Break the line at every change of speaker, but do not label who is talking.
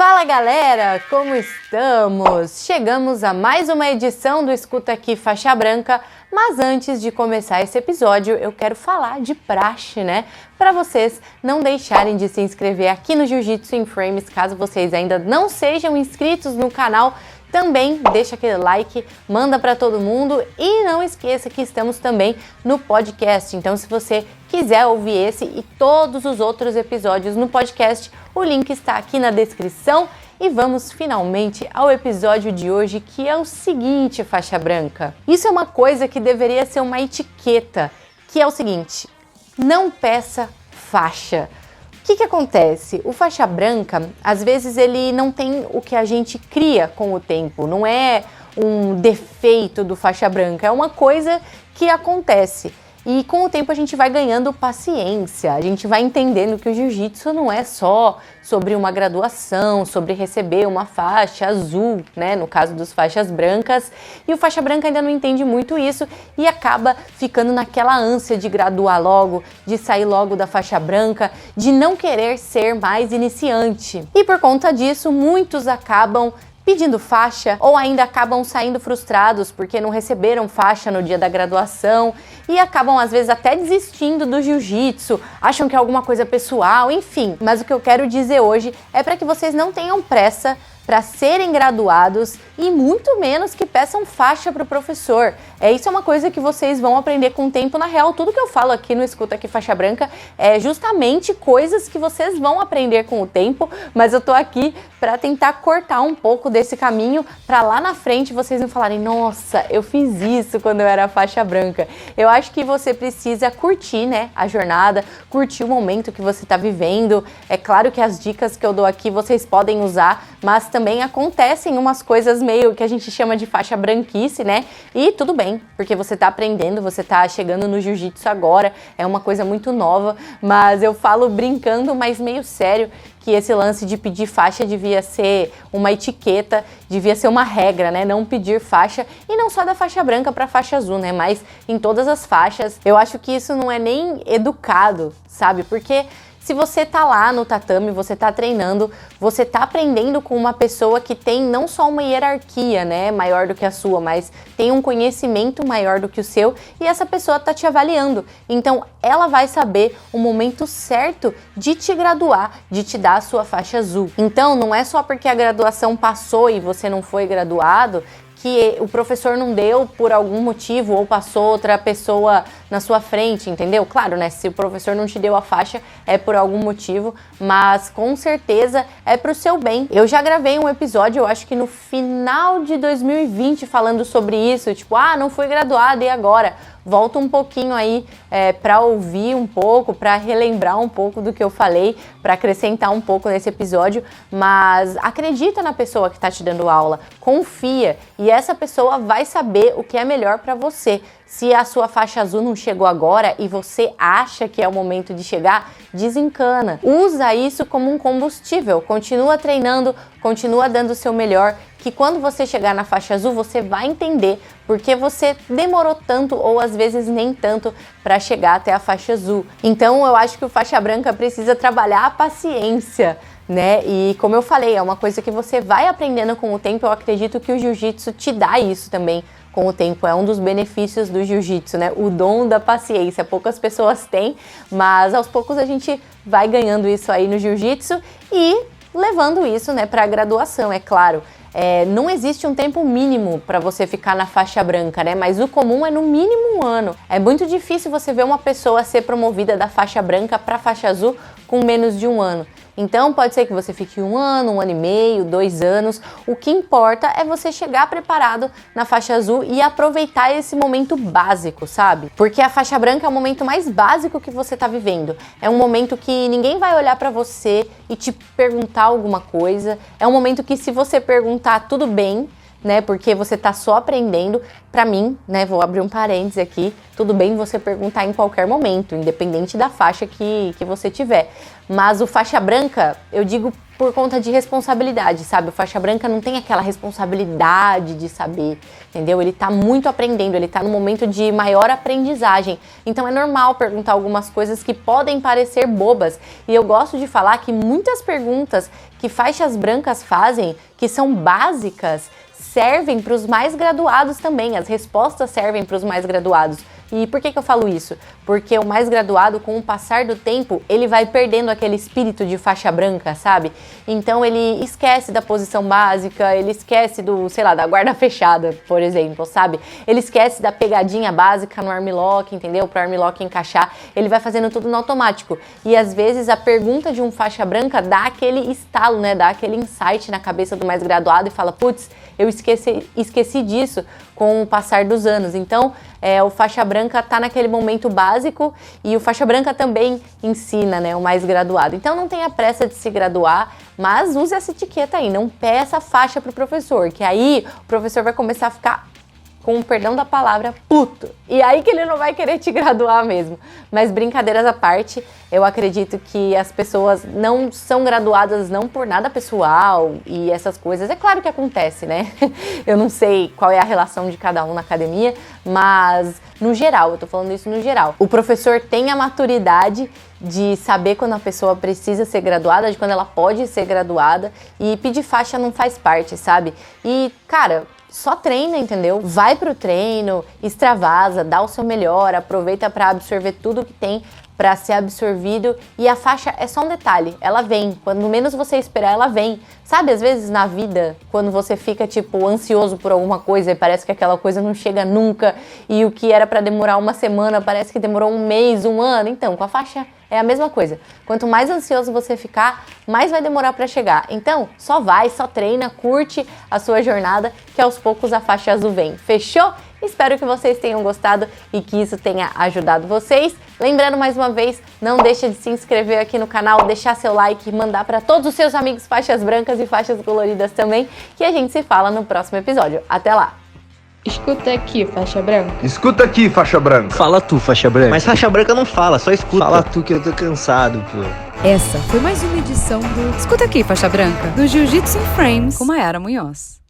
Fala galera, como estamos? Chegamos a mais uma edição do Escuta Aqui Faixa Branca, mas antes de começar esse episódio eu quero falar de praxe, né? Para vocês não deixarem de se inscrever aqui no Jiu-Jitsu in Frames, caso vocês ainda não sejam inscritos no canal, também deixa aquele like, manda para todo mundo e não esqueça que estamos também no podcast. Então, se você quiser ouvir esse e todos os outros episódios no podcast, o link está aqui na descrição. E vamos finalmente ao episódio de hoje, que é o seguinte, faixa branca. Isso é uma coisa que deveria ser uma etiqueta, que é o seguinte: não peça faixa. O que acontece? O faixa branca, às vezes ele não tem o que a gente cria com o tempo, não é um defeito do faixa branca, é uma coisa que acontece. E com o tempo a gente vai ganhando paciência, a gente vai entendendo que o jiu-jitsu não é só sobre uma graduação, sobre receber uma faixa azul, né, no caso dos faixas brancas, e o faixa branca ainda não entende muito isso e acaba ficando naquela ânsia de graduar logo, de sair logo da faixa branca, de não querer ser mais iniciante. E por conta disso, muitos acabam pedindo faixa ou ainda acabam saindo frustrados porque não receberam faixa no dia da graduação e acabam às vezes até desistindo do jiu-jitsu, acham que é alguma coisa pessoal, enfim. Mas o que eu quero dizer hoje é para que vocês não tenham pressa para serem graduados e muito menos que peçam faixa para o professor. Isso é uma coisa que vocês vão aprender com o tempo. Na real, tudo que eu falo aqui no Escuta Aqui Faixa Branca é justamente coisas que vocês vão aprender com o tempo, mas eu tô aqui para tentar cortar um pouco desse caminho para lá na frente vocês não falarem: nossa, eu fiz isso quando eu era faixa branca. Eu acho que você precisa curtir, né, a jornada, curtir o momento que você tá vivendo. É claro que as dicas que eu dou aqui vocês podem usar, mas também acontecem umas coisas meio que a gente chama de faixa branquice, né? E tudo bem, porque você tá aprendendo, você tá chegando no jiu-jitsu agora, é uma coisa muito nova, mas eu falo brincando, mas meio sério, que esse lance de pedir faixa devia ser uma etiqueta, devia ser uma regra, né? Não pedir faixa, e não só da faixa branca para faixa azul, né? Mas em todas as faixas. Eu acho que isso não é nem educado, sabe? Porque se você tá lá no tatame, você tá treinando, você tá aprendendo com uma pessoa que tem não só uma hierarquia, né, maior do que a sua, mas tem um conhecimento maior do que o seu, e essa pessoa tá te avaliando. Então, ela vai saber o momento certo de te graduar, de te dar a sua faixa azul. Então, não é só porque a graduação passou e você não foi graduado que o professor não deu por algum motivo ou passou outra pessoa na sua frente, entendeu? Claro, né? Se o professor não te deu a faixa é por algum motivo, mas com certeza é pro seu bem. Eu já gravei um episódio, eu acho que no final de 2020, falando sobre isso, tipo, não fui graduada e agora? Volta um pouquinho aí para ouvir um pouco, para relembrar um pouco do que eu falei, para acrescentar um pouco nesse episódio, mas acredita na pessoa que está te dando aula, confia, e essa pessoa vai saber o que é melhor para você. Se a sua faixa azul não chegou agora e você acha que é o momento de chegar, desencana. Usa isso como um combustível, continua treinando, continua dando o seu melhor, que quando você chegar na faixa azul, você vai entender porque você demorou tanto ou às vezes nem tanto para chegar até a faixa azul. Então eu acho que o faixa branca precisa trabalhar a paciência, né? E como eu falei, é uma coisa que você vai aprendendo com o tempo. Eu acredito que o jiu-jitsu te dá isso também com o tempo, é um dos benefícios do jiu-jitsu, né? O dom da paciência, poucas pessoas têm, mas aos poucos a gente vai ganhando isso aí no jiu-jitsu e levando isso, né, para a graduação, é claro. Não existe um tempo mínimo para você ficar na faixa branca, né? Mas o comum é no mínimo 1 ano. É muito difícil você ver uma pessoa ser promovida da faixa branca para faixa azul com menos de 1 ano. Então pode ser que você fique 1 ano, 1 ano e meio, 2 anos. O que importa é você chegar preparado na faixa azul e aproveitar esse momento básico, sabe? Porque a faixa branca é o momento mais básico que você tá vivendo. É um momento que ninguém vai olhar pra você e te perguntar alguma coisa. É um momento que, se você perguntar, tudo bem, né? Porque você tá só aprendendo. Pra mim, né? Vou abrir um parênteses aqui. Tudo bem você perguntar em qualquer momento, independente da faixa que você tiver. Mas o faixa branca, eu digo por conta de responsabilidade, sabe? O faixa branca não tem aquela responsabilidade de saber, entendeu? Ele tá muito aprendendo, ele tá no momento de maior aprendizagem. Então é normal perguntar algumas coisas que podem parecer bobas. E eu gosto de falar que muitas perguntas que faixas brancas fazem, que são básicas, servem para os mais graduados também, as respostas servem para os mais graduados. E por que eu falo isso? Porque o mais graduado, com o passar do tempo, ele vai perdendo aquele espírito de faixa branca, sabe? Então ele esquece da posição básica, ele esquece do, sei lá, da guarda fechada, por exemplo, sabe? Ele esquece da pegadinha básica no armlock, entendeu? Para o armlock encaixar, ele vai fazendo tudo no automático. E às vezes a pergunta de um faixa branca dá aquele estalo, né? Dá aquele insight na cabeça do mais graduado e fala, putz, eu esqueci disso com o passar dos anos. Então, o faixa branca tá naquele momento básico e o faixa branca também ensina, né, o mais graduado. Então, não tenha pressa de se graduar, mas use essa etiqueta aí, não peça faixa pro professor, que aí o professor vai começar a ficar, com o perdão da palavra, puto. E aí que ele não vai querer te graduar mesmo. Mas brincadeiras à parte, eu acredito que as pessoas não são graduadas não por nada pessoal e essas coisas. É claro que acontece, né? Eu não sei qual é a relação de cada um na academia, mas no geral, eu tô falando isso no geral. O professor tem a maturidade de saber quando a pessoa precisa ser graduada, de quando ela pode ser graduada, e pedir faixa não faz parte, sabe? E, cara, só treina, entendeu? Vai pro treino, extravasa, dá o seu melhor, aproveita para absorver tudo que tem para ser absorvido. E a faixa é só um detalhe, ela vem. Quando menos você esperar, ela vem. Sabe, às vezes na vida, quando você fica, tipo, ansioso por alguma coisa e parece que aquela coisa não chega nunca e o que era para demorar uma semana parece que demorou um mês, um ano. Então, com a faixa é a mesma coisa. Quanto mais ansioso você ficar, mais vai demorar para chegar. Então, só vai, só treina, curte a sua jornada, que aos poucos a faixa azul vem. Fechou? Espero que vocês tenham gostado e que isso tenha ajudado vocês. Lembrando mais uma vez, não deixa de se inscrever aqui no canal, deixar seu like e mandar para todos os seus amigos faixas brancas e faixas coloridas também, que a gente se fala no próximo episódio. Até lá!
Escuta aqui, faixa branca.
Escuta aqui, faixa branca.
Fala tu, faixa branca.
Mas faixa branca não fala, só escuta.
Fala tu que eu tô cansado, pô.
Essa foi mais uma edição do Escuta Aqui, Faixa Branca, do Jiu-Jitsu in Frames com Mayara Munhoz.